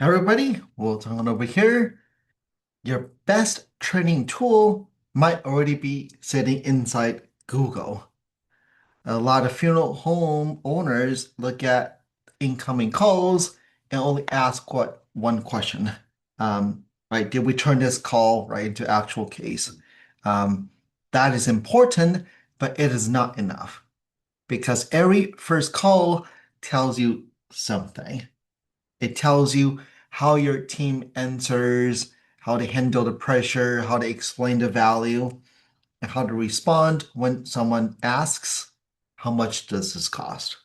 Everybody, Welton Hong over here. Your best training tool might already be sitting inside Google. A lot of funeral home owners look at incoming calls and only ask what one question. Right? Did we turn this call right into actual case? Um, that is important, but it is not enough because every first call tells you something. It tells you how your team answers, how they handle the pressure, how they explain the value, and how to respond when someone asks, how much does this cost?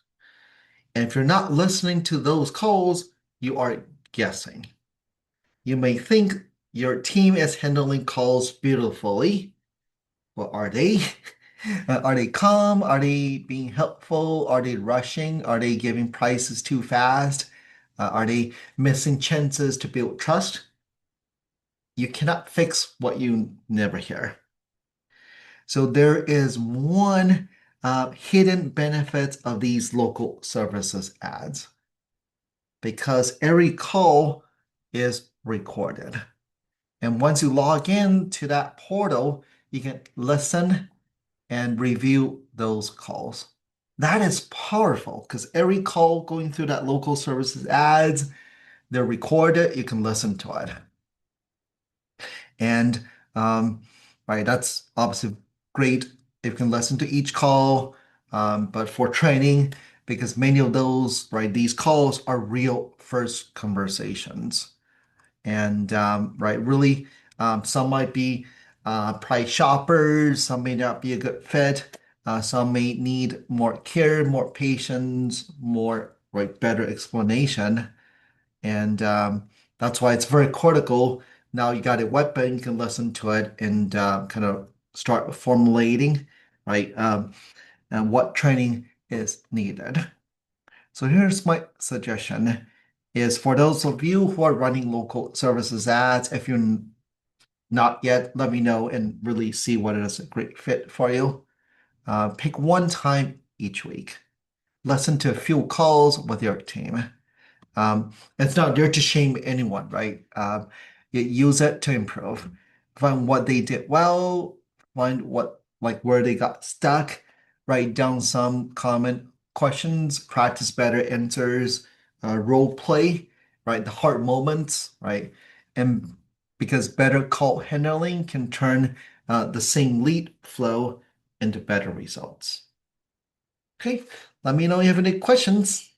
And if you're not listening to those calls, you are guessing. You may think your team is handling calls beautifully. Well, are they? Are they calm? Are they being helpful? Are they rushing? Are they giving prices too fast? Are they missing chances to build trust? You cannot fix what you never hear. So there is one hidden benefit of these local services ads because every call is recorded. And once you log in to that portal, you can listen and review those calls. That is powerful because every call going through that local services ads, they're recorded. You can listen to it. And right, that's obviously great if you can listen to each call. But for training, because many of those, right, these calls are real first conversations. And right, really, some might be price shoppers, some may not be a good fit, some may need more care, more patience, more right, better explanation. And that's why it's very critical. Now you got a weapon, you can listen to it and kind of start formulating, right, and what training is needed. So here's my suggestion is for those of you who are running local services ads, if you're not yet, let me know and really see what is a great fit for you. Pick one time each week. Listen to a few calls with your team. It's not there to shame anyone, right? You use it to improve. Find what they did well, find what like where they got stuck, write down some common questions, practice better answers, role play, right? The hard moments, right? And because better call handling can turn the same lead flow into better results. Okay, let me know if you have any questions.